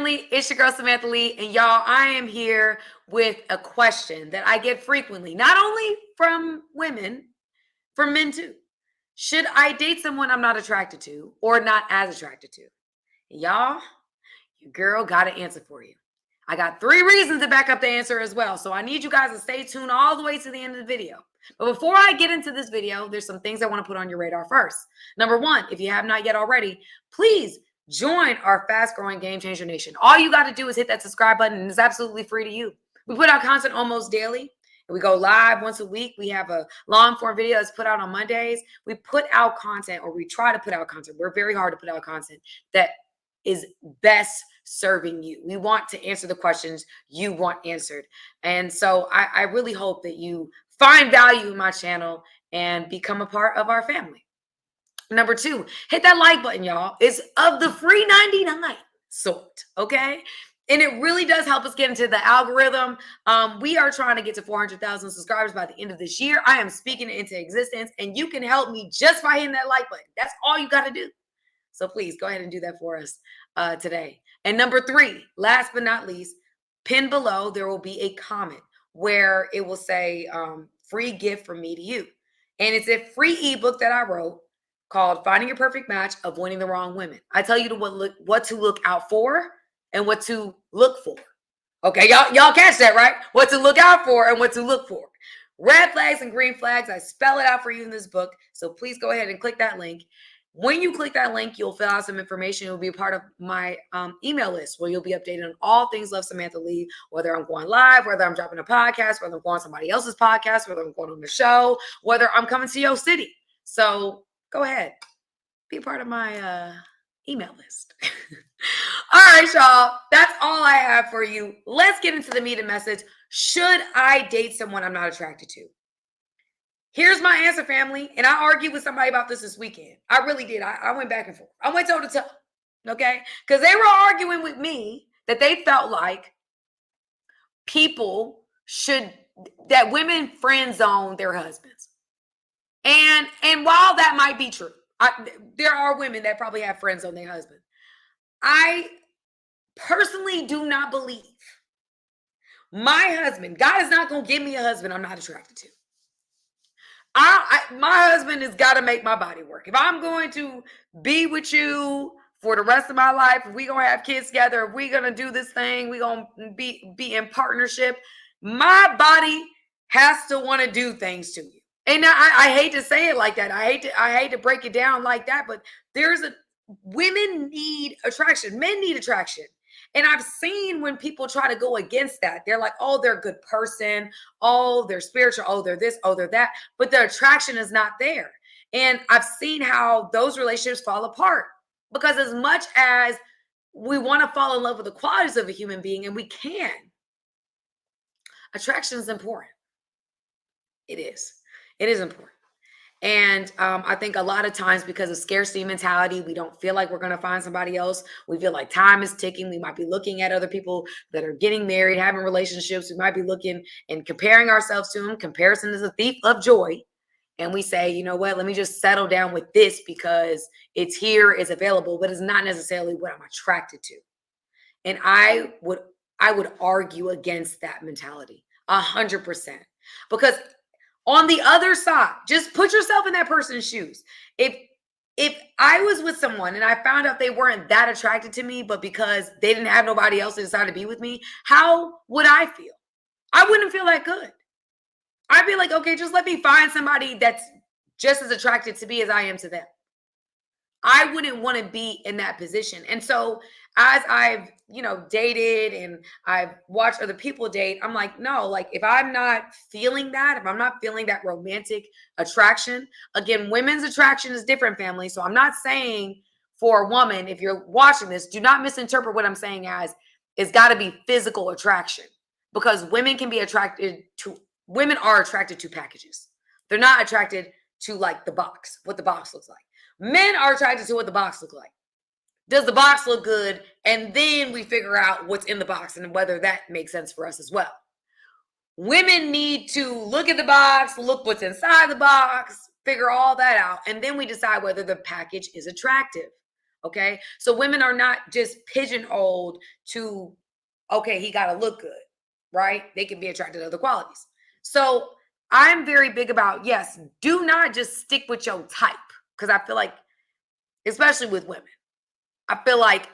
family? It's your girl Samantha Lee, and y'all, I am here with a question that I get frequently, not only from women, from men too. Should I date someone I'm not attracted to or not as attracted to? Y'all, your girl got an answer for you. I got 3 reasons to back up the answer as well, so I need you guys to stay tuned all the way to the end of the video. But before I get into this video, there's some things I want to put on your radar first. Number 1, if you have not yet already, please join our fast-growing Game Changer Nation. All you got to do is hit that subscribe button, and it's absolutely free to you. We put out content almost daily. We go live once a week. We have a long-form video that's put out on Mondays. We put out content, or we try to put out content. We're very hard to put out content that is best serving you. We want to answer the questions you want answered. And so I really hope that you find value in my channel and become a part of our family. Number 2, hit that like button, y'all. It's of the free 99 sort, okay? And it really does help us get into the algorithm. We are trying to get to 400,000 subscribers by the end of this year. I am speaking it into existence, and you can help me just by hitting that like button. That's all you got to do. So please go ahead and do that for us today. And number 3, last but not least, pinned below, there will be a comment where it will say free gift from me to you. And it's a free ebook that I wrote called Finding Your Perfect Match, Avoiding the Wrong Women. I tell you what to look out for and what to look for. Okay, y'all catch that, right? What to look out for and what to look for. Red flags and green flags, I spell it out for you in this book. So please go ahead and click that link. When you click that link, you'll fill out some information. You'll be a part of my email list where you'll be updated on all things Love Samantha Lee, whether I'm going live, whether I'm dropping a podcast, whether I'm going on somebody else's podcast, whether I'm going on the show, whether I'm coming to your city. So go ahead, be a part of my email list. All right, y'all, that's all I have for you. Let's get into the meat and message. Should I date someone I'm not attracted to? Here's my answer, family. And I argued with somebody about this weekend. I really did. I went back and forth. I went toe to toe. Okay? Because they were arguing with me that they felt like that women friend zone their husbands. And while that might be true, there are women that probably have friends on their husband. I personally do not believe my husband, God is not going to give me a husband I'm not attracted to. My husband has got to make my body work. If I'm going to be with you for the rest of my life, if we're going to have kids together, if we're going to do this thing, we're going to be in partnership, my body has to want to do things to you. And I hate to say it like that. I hate to break it down like that, but women need attraction. Men need attraction. And I've seen when people try to go against that, they're like, oh, they're a good person. Oh, they're spiritual. Oh, they're this. Oh, they're that. But the attraction is not there. And I've seen how those relationships fall apart because as much as we want to fall in love with the qualities of a human being, and we can, attraction is important. It is. It is important. And I think a lot of times because of scarcity mentality, we don't feel like we're going to find somebody else. We feel like time is ticking. We might be looking at other people that are getting married, having relationships. We might be looking and comparing ourselves to them. Comparison is a thief of joy. And we say, you know what, let me just settle down with this because it's here, it's available, but it's not necessarily what I'm attracted to. And I would argue against that mentality 100%. Because on the other side, just put yourself in that person's shoes. If I was with someone and I found out they weren't that attracted to me, but because they didn't have nobody else to decide to be with me, how would I feel? I wouldn't feel that good. I'd be like, okay, just let me find somebody that's just as attracted to me as I am to them. I wouldn't want to be in that position. And so as I've, dated and I've watched other people date, I'm like, no, like if I'm not feeling that, if I'm not feeling that romantic attraction, again, women's attraction is different, family. So I'm not saying for a woman, if you're watching this, do not misinterpret what I'm saying as it's got to be physical attraction because women are attracted to packages. They're not attracted to like the box, what the box looks like. Men are attracted to what the box looks like. Does the box look good? And then we figure out what's in the box and whether that makes sense for us as well. Women need to look at the box, look what's inside the box, figure all that out. And then we decide whether the package is attractive. Okay. So women are not just pigeonholed to, okay, he got to look good, right? They can be attracted to other qualities. So I'm very big about, yes, do not just stick with your type. Because I feel like, especially with women, I feel like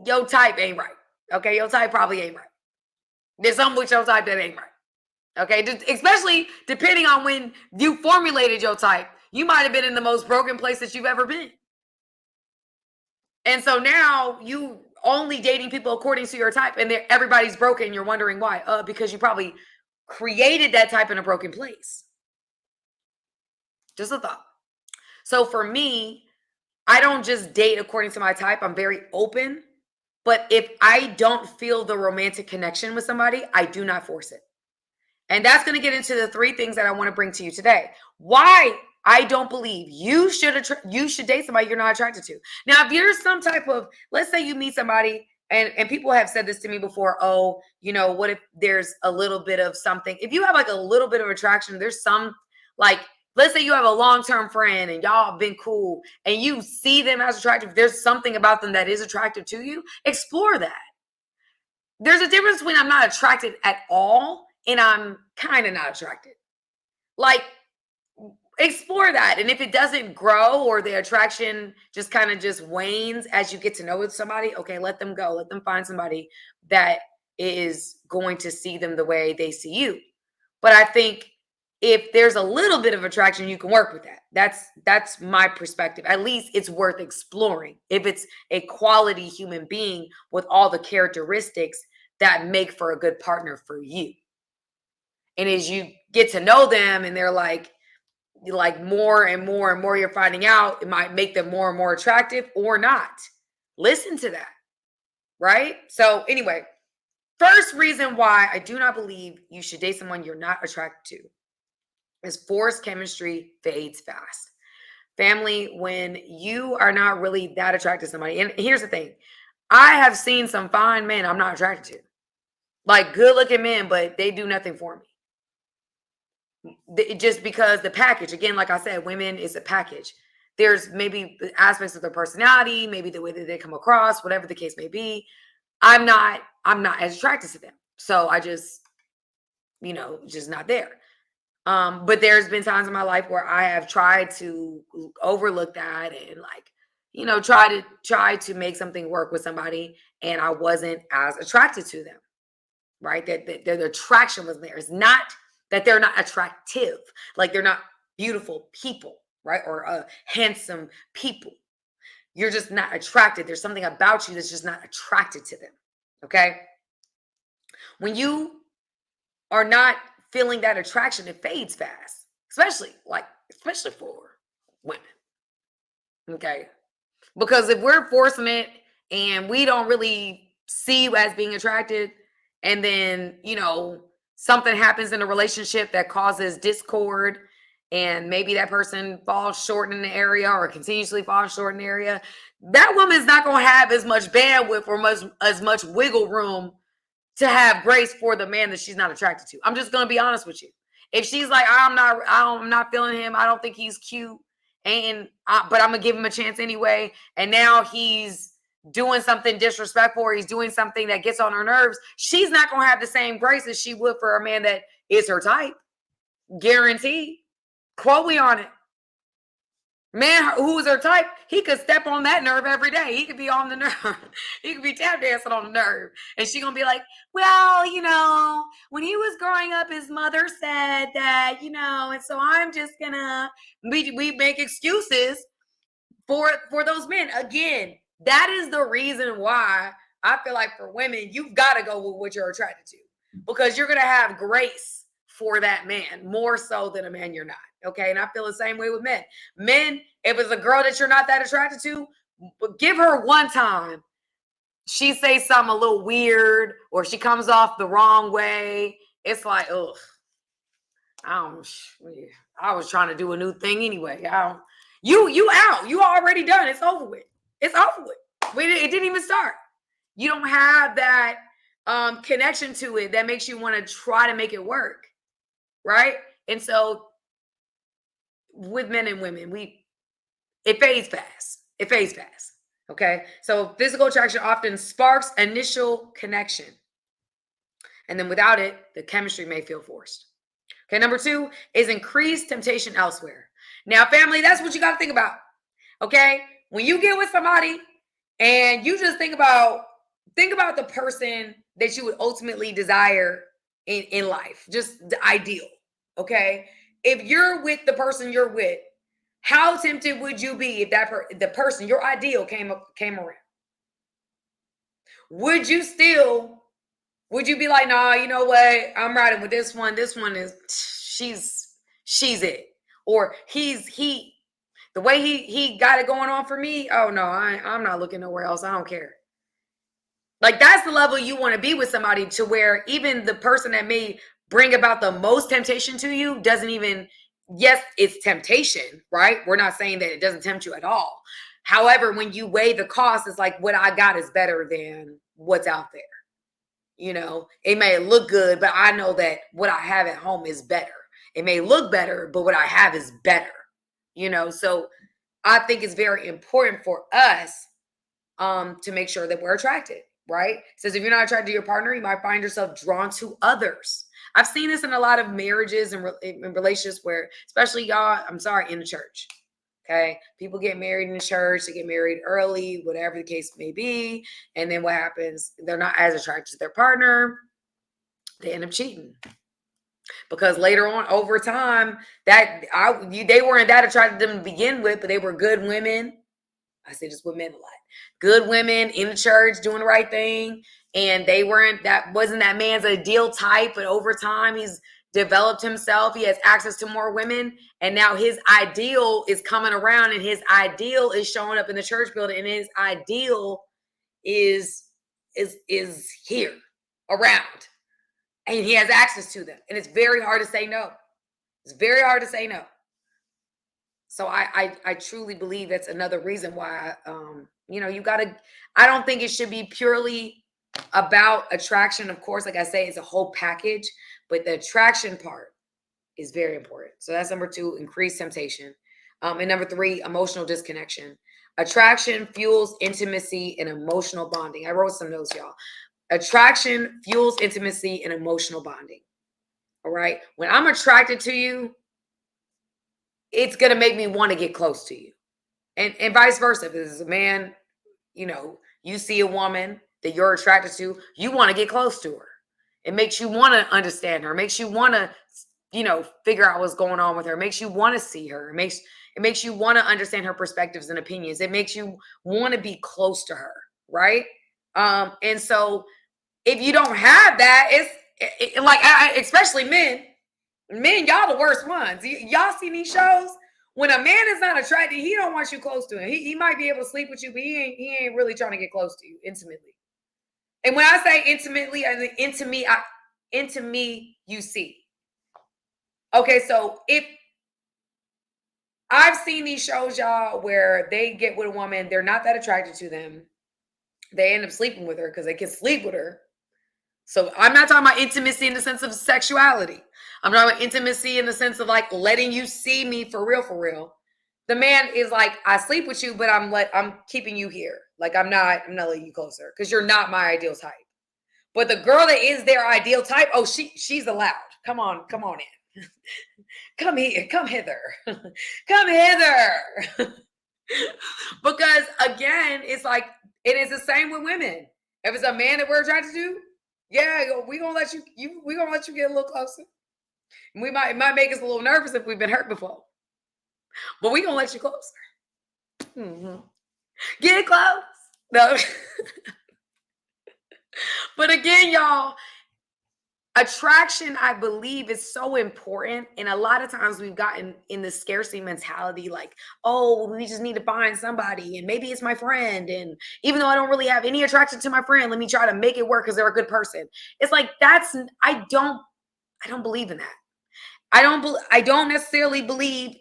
your type ain't right. Okay. Your type probably ain't right. There's something with your type that ain't right. Okay, especially depending on when you formulated your type, you might have been in the most broken place that you've ever been. And so now you only dating people according to your type, and everybody's broken. You're wondering why? Because you probably created that type in a broken place. Just a thought. So for me, I don't just date according to my type. I'm very open. But if I don't feel the romantic connection with somebody, I do not force it. And that's going to get into the three things that I want to bring to you today. Why I don't believe you should date somebody you're not attracted to. Now, if you're some type of, let's say you meet somebody, and people have said this to me before, oh, what if there's a little bit of something? If you have like a little bit of attraction, there's some, like, let's say you have a long-term friend and y'all have been cool and you see them as attractive, there's something about them that is attractive to you, explore that. There's a difference between I'm not attracted at all and I'm kind of not attracted. Like, explore that. And if it doesn't grow or the attraction just kind of just wanes as you get to know somebody, okay, let them go. Let them find somebody that is going to see them the way they see you. But I think if there's a little bit of attraction, you can work with that. That's my perspective. At least it's worth exploring. If it's a quality human being with all the characteristics that make for a good partner for you. And as you get to know them and they're like more and more and more you're finding out, it might make them more and more attractive or not. Listen to that. Right? So anyway, first reason why I do not believe you should date someone you're not attracted to is forced chemistry fades fast. Family, when you are not really that attracted to somebody, and here's the thing, I have seen some fine men I'm not attracted to. Like good looking men, but they do nothing for me. Just because the package, again, like I said, women is a package. There's maybe aspects of their personality, maybe the way that they come across, whatever the case may be. I'm not as attracted to them. So I just, just not there. But there's been times in my life where I have tried to overlook that and try to make something work with somebody, and I wasn't as attracted to them. Right? That the attraction was there. It's not that they're not attractive, like they're not beautiful people, right? Or handsome people. You're just not attracted. There's something about you that's just not attracted to them. Okay. When you are not feeling that attraction, it fades fast, especially for women. Okay. Because if we're forcing it and we don't really see you as being attracted, and then, something happens in a relationship that causes discord, and maybe that person falls short in the area or continuously falls short in the area, that woman's not going to have as much bandwidth or as much wiggle room to have grace for the man that she's not attracted to. I'm just going to be honest with you. If she's like, I'm not feeling him, I don't think he's cute, but I'm gonna give him a chance anyway, and now he's doing something disrespectful or he's doing something that gets on her nerves, she's not going to have the same grace as she would for a man that is her type. Guaranteed. Quote me on it. Man who's her type, he could step on that nerve every day. He could be on the nerve. He could be tap dancing on the nerve. And she's going to be like, well, when he was growing up, his mother said that, and so I'm just going to, we make excuses for those men. Again, that is the reason why I feel like for women, you've got to go with what you're attracted to, because you're going to have grace for that man more so than a man you're not. Okay. And I feel the same way with men. Men, if it's a girl that you're not that attracted to, give her one time. She says something a little weird or she comes off the wrong way. It's like, ugh, I was trying to do a new thing anyway. You out. You already done. It's over with. It's over with. It didn't even start. You don't have that connection to it that makes you want to try to make it work. Right? And so with men and women, it fades fast. It fades fast. Okay. So physical attraction often sparks initial connection. And then without it, the chemistry may feel forced. Okay. Number 2 is increased temptation elsewhere. Now, family, that's what you got to think about. Okay. When you get with somebody and you just think about the person that you would ultimately desire in life, just the ideal. Okay. If you're with the person you're with, how tempted would you be if the person, your ideal, came around? Would you be like, nah, you know what? I'm riding with this one. This one is she's it. Or the way he got it going on for me. Oh no, I'm not looking nowhere else. I don't care. Like, that's the level you want to be with somebody, to where even the person that may bring about the most temptation to you doesn't even, yes, it's temptation, right? We're not saying that it doesn't tempt you at all. However, when you weigh the cost, it's like, what I got is better than what's out there. You know, it may look good, but I know that what I have at home is better. It may look better, but what I have is better. You know, so I think it's very important for us to make sure that we're attracted, right? It says if you're not attracted to your partner, you might find yourself drawn to others. I've seen this in a lot of marriages and in relationships where, especially y'all, I'm sorry, in the church. Okay. People get married in the church, they get married early, whatever the case may be. And then what happens? They're not as attracted to their partner. They end up cheating. Because later on, over time, they weren't that attracted to them to begin with, but they were good women. I say this with men a lot. Good women in the church doing the right thing. And wasn't that man's ideal type, but over time he's developed himself. He has access to more women. And now his ideal is coming around, and his ideal is showing up in the church building, and his ideal is here around. And he has access to them. And it's very hard to say no. It's very hard to say no. So I truly believe that's another reason why, I don't think it should be purely about attraction. Of course, like I say, it's a whole package, but the attraction part is very important. So that's number 2, increased temptation. And number 3, emotional disconnection. Attraction fuels intimacy and emotional bonding. I wrote some notes, y'all. Attraction fuels intimacy and emotional bonding. All right. When I'm attracted to you, it's going to make me want to get close to you. And vice versa. If there's a man, you see a woman that you're attracted to, you want to get close to her. It makes you want to understand her. It makes you want to, figure out what's going on with her. It makes you want to see her. It makes you want to understand her perspectives and opinions. It makes you want to be close to her. Right. And so if you don't have that, it's like, especially men, y'all the worst ones. Y'all see these shows? When a man is not attracted, he don't want you close to him. He might be able to sleep with you, but he ain't really trying to get close to you intimately. And when I say intimately, I mean into me, you see. Okay, so if I've seen these shows, y'all, where they get with a woman, they're not that attracted to them. They end up sleeping with her because they can sleep with her. So I'm not talking about intimacy in the sense of sexuality. I'm talking about intimacy in the sense of like letting you see me for real. The man is like, I sleep with you, but I'm keeping you here. Like I'm not letting you closer because you're not my ideal type. But the girl that is their ideal type, oh, she's allowed. Come on in. Come here, come hither. Come hither. Because again, it's like it is the same with women. If it's a man that we're attracted to, yeah, we're gonna let you get a little closer. It might make us a little nervous if we've been hurt before. But we're gonna let you closer. Mm-hmm. Get close. No. But again, y'all, attraction, I believe, is so important. And a lot of times we've gotten in the scarcity mentality, like, oh, we just need to find somebody. And maybe it's my friend. And even though I don't really have any attraction to my friend, let me try to make it work because they're a good person. It's like, I don't believe in that. I don't necessarily believe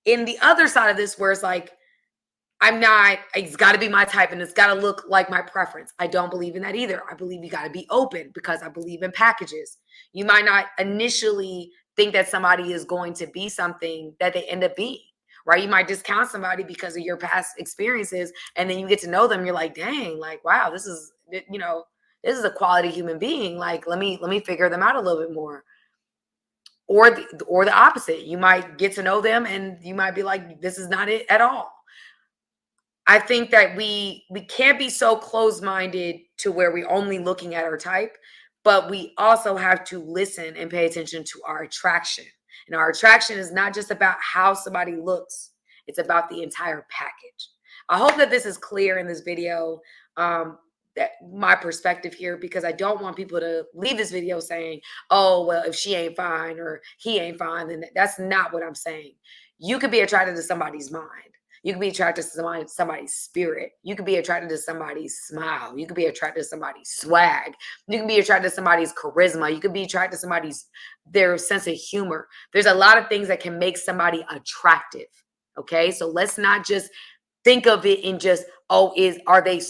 in the other side of this where it's like, it's got to be my type and it's got to look like my preference. I don't believe in that either. I believe you got to be open because I believe in packages. You might not initially think that somebody is going to be something that they end up being. right? You might discount somebody because of your past experiences, and then you get to know them. You're like, dang, like, wow, this is, you know, this is a quality human being. Like, let me figure them out a little bit more. Or the opposite. You might get to know them and you might be like, this is not it at all. I think that we can't be so closed-minded to where we're only looking at our type, but we also have to listen and pay attention to our attraction. And our attraction is not just about how somebody looks, it's about the entire package. I hope that this is clear in this video, that my perspective here, because I don't want people to leave this video saying, oh, well, if she ain't fine or he ain't fine, then that's not what I'm saying. You could be attracted to somebody's mind. You could be attracted to somebody's spirit. You could be attracted to somebody's smile. You could be attracted to somebody's swag. You can be attracted to somebody's charisma. You could be attracted to somebody's their sense of humor. There's a lot of things that can make somebody attractive. Okay, so let's not just think of it in just, oh, are they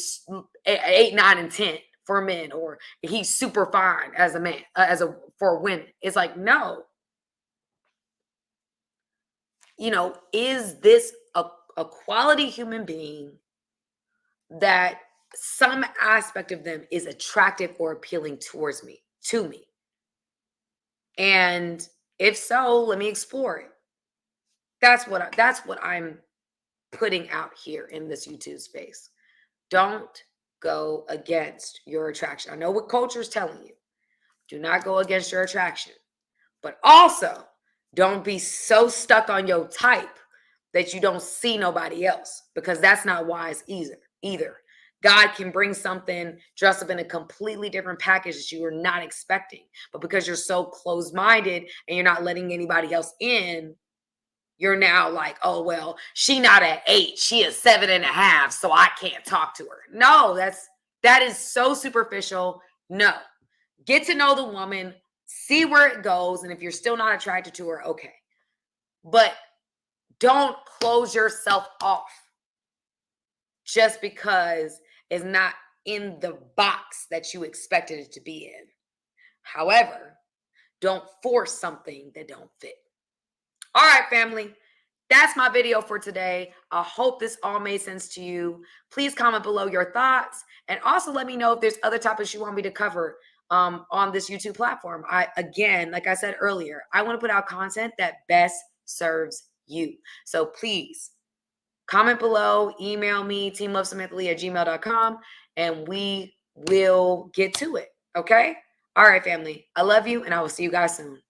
8, 9, and 10 for men, or he's super fine as a man, for women. It's like, no. You know, is this a quality human being that some aspect of them is attractive or appealing to me? And if so, let me explore it. That's what I'm putting out here in this YouTube space. Don't go against your attraction. I know what culture is telling you. Do not go against your attraction. But also, don't be so stuck on your type that you don't see nobody else, because that's not wise either. God can bring something dressed up in a completely different package that you were not expecting. But because you're so closed-minded and you're not letting anybody else in, you're now like, oh, well, she not an 8, she is 7.5, so I can't talk to her. No, that is so superficial. No, get to know the woman, see where it goes, and if you're still not attracted to her, okay. But don't close yourself off just because it's not in the box that you expected it to be in. However, don't force something that don't fit. All right, family, that's my video for today. I hope this all made sense to you. Please comment below your thoughts, and also let me know if there's other topics you want me to cover on this YouTube platform. Again, like I said earlier, I want to put out content that best serves you. So please comment below, email me, teamlovesamanthalee@gmail.com, and we will get to it. Okay? All right, family. I love you, and I will see you guys soon.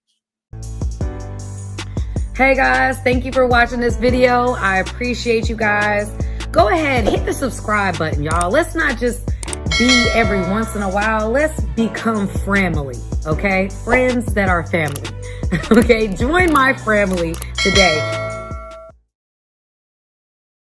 Hey guys, thank you for watching this video. I appreciate you guys. Go ahead, hit the subscribe button, y'all. Let's not just be every once in a while. Let's become family, okay? Friends that are family. Okay, join my family today.